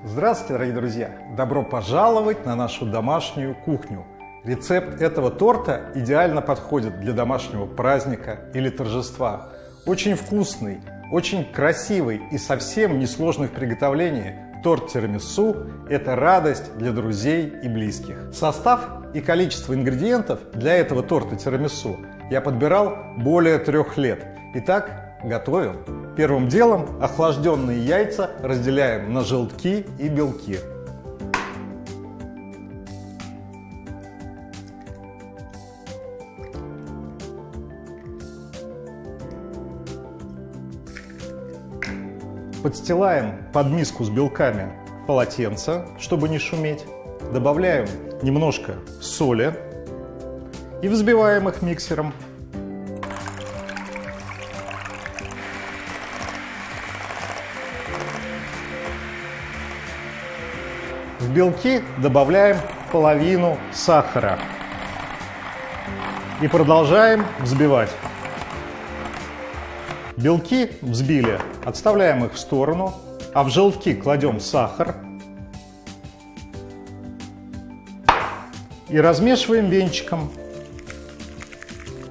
Здравствуйте, дорогие друзья! Добро пожаловать на нашу домашнюю кухню. Рецепт этого торта идеально подходит для домашнего праздника или торжества. Очень вкусный, очень красивый и совсем несложный в приготовлении торт тирамису – это радость для друзей и близких. Состав и количество ингредиентов для этого торта тирамису я подбирал более 3 лет. Итак, готовим. Первым делом охлажденные яйца разделяем на желтки и белки. Подстилаем под миску с белками полотенце, чтобы не шуметь. Добавляем немножко соли и взбиваем их миксером. В белки добавляем половину сахара и продолжаем взбивать. Белки взбили, отставляем их в сторону, а в желтки кладем сахар и размешиваем венчиком.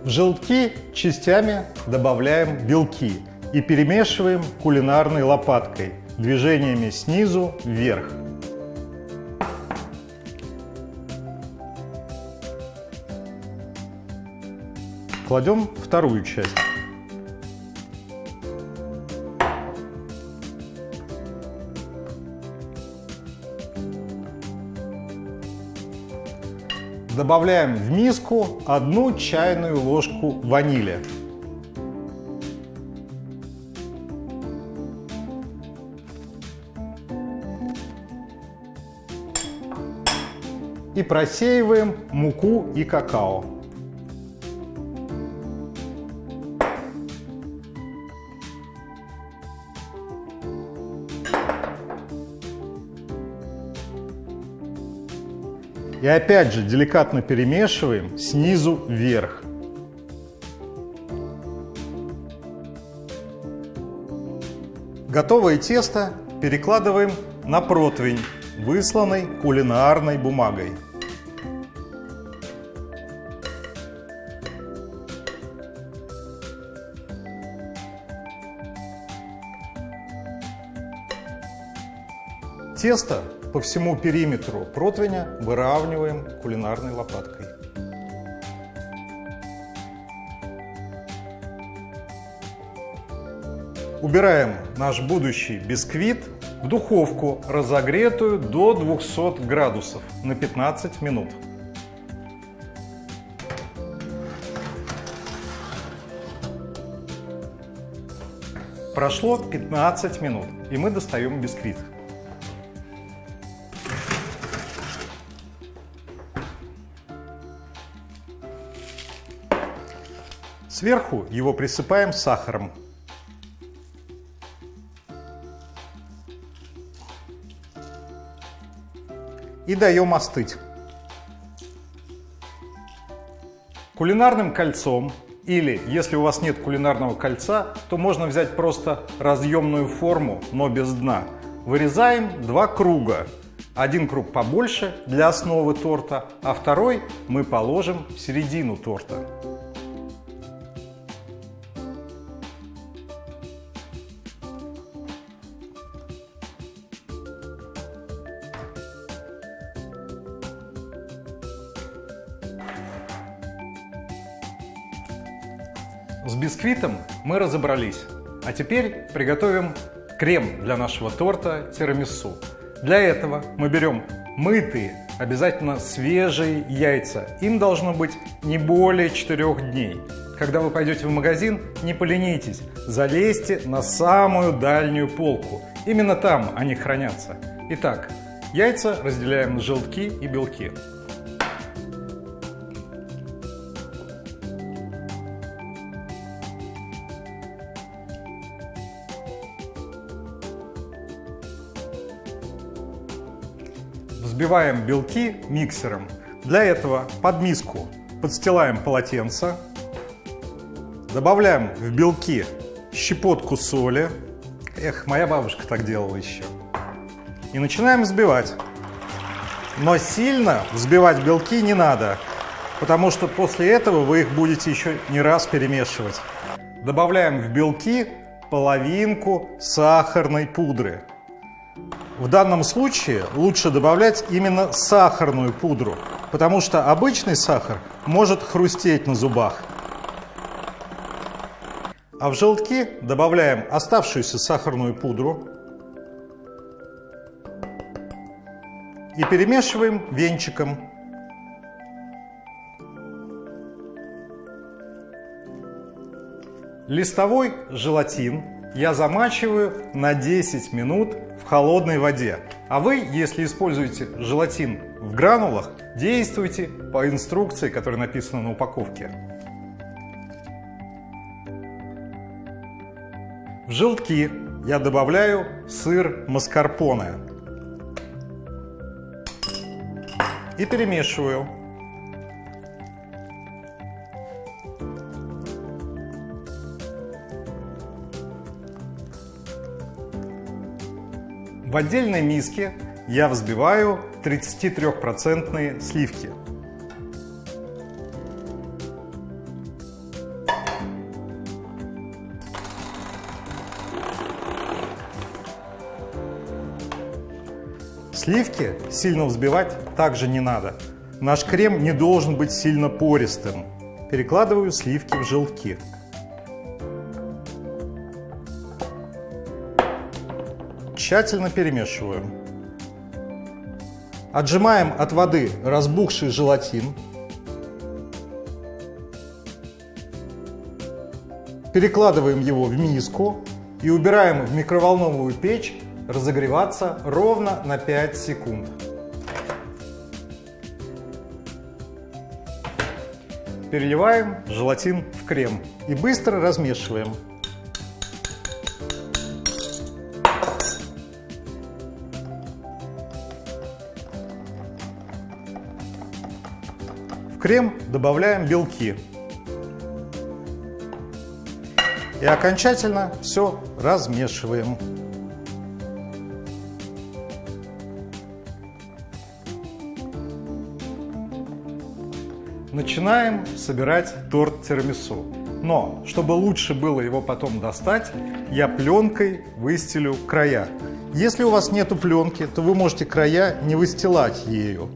В желтки частями добавляем белки и перемешиваем кулинарной лопаткой, движениями снизу вверх. Кладем вторую часть. Добавляем в миску 1 чайную ложку ванили. И просеиваем муку и какао. И опять же деликатно перемешиваем снизу вверх. Готовое тесто перекладываем на противень, высланной кулинарной бумагой. Тесто по всему периметру противня выравниваем кулинарной лопаткой. Убираем наш будущий бисквит в духовку, разогретую до 200 градусов на 15 минут. Прошло 15 минут, и мы достаем бисквит. Сверху его присыпаем сахаром. И даем остыть. Кулинарным кольцом, или если у вас нет кулинарного кольца, то можно взять просто разъемную форму, но без дна. Вырезаем 2 круга. Один круг побольше для основы торта, а второй мы положим в середину торта. С бисквитом мы разобрались, а теперь приготовим крем для нашего торта тирамису. Для этого мы берем мытые, обязательно свежие яйца. Им должно быть не более 4 дней. Когда вы пойдете в магазин, не поленитесь, залезьте на самую дальнюю полку. Именно там они хранятся. Итак, яйца разделяем на желтки и белки. Взбиваем белки миксером. Для этого под миску подстилаем полотенце, добавляем в белки щепотку соли. Эх, моя бабушка так делала еще. и начинаем взбивать. Но сильно взбивать белки не надо, потому что после этого вы их будете еще не раз перемешивать. Добавляем в белки половинку сахарной пудры. В данном случае лучше добавлять именно сахарную пудру, потому что обычный сахар может хрустеть на зубах. А в желтки добавляем оставшуюся сахарную пудру и перемешиваем венчиком. Листовой желатин я замачиваю на 10 минут в холодной воде. А вы, если используете желатин в гранулах, действуйте по инструкции, которая написана на упаковке. В желтки я добавляю сыр маскарпоне и перемешиваю. В отдельной миске я взбиваю 33% сливки. Сливки сильно взбивать также не надо. Наш крем не должен быть сильно пористым. Перекладываю сливки в желтки. Тщательно перемешиваем. Отжимаем от воды разбухший желатин. Перекладываем его в миску и убираем в микроволновую печь разогреваться ровно на 5 секунд. Переливаем желатин в крем и быстро размешиваем. В крем добавляем белки. И окончательно все размешиваем. Начинаем собирать торт тирамису. Но, чтобы лучше было его потом достать, я пленкой выстелю края. Если у вас нету пленки, то вы можете края не выстилать ею.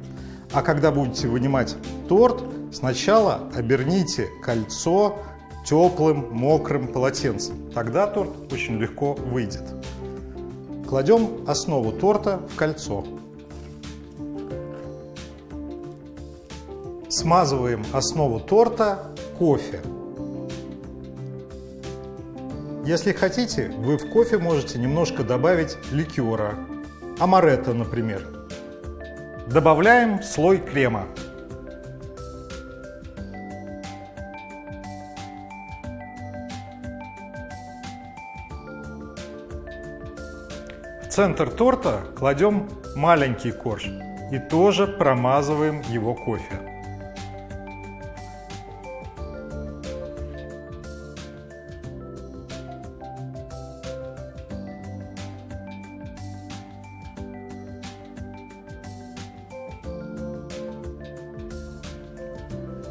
А когда будете вынимать торт, сначала оберните кольцо теплым мокрым полотенцем. Тогда торт очень легко выйдет. Кладем основу торта в кольцо. Смазываем основу торта кофе. Если хотите, вы в кофе можете немножко добавить ликера, амаретто, например. Добавляем слой крема. В центр торта кладем маленький корж и тоже промазываем его кофе.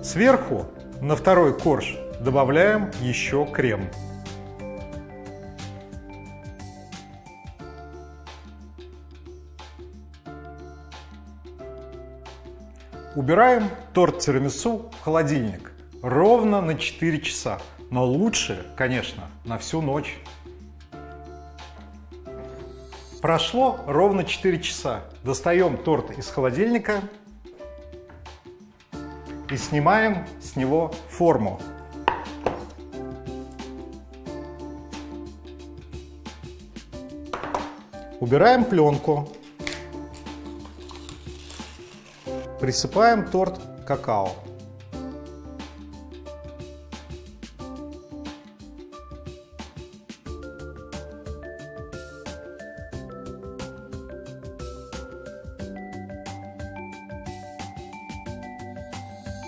Сверху на второй корж добавляем еще крем. Убираем торт тирамису в холодильник ровно на 4 часа, но лучше, конечно, на всю ночь. Прошло ровно 4 часа. Достаем торт из холодильника и снимаем с него форму. Убираем пленку. Присыпаем торт какао.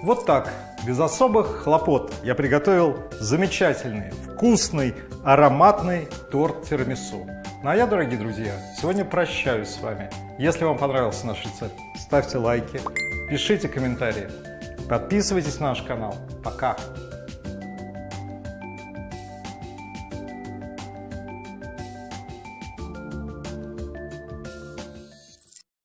Вот так, без особых хлопот, я приготовил замечательный, вкусный, ароматный торт тирамису. Ну а я, дорогие друзья, сегодня прощаюсь с вами. Если вам понравился наш рецепт, ставьте лайки, пишите комментарии, подписывайтесь на наш канал. Пока!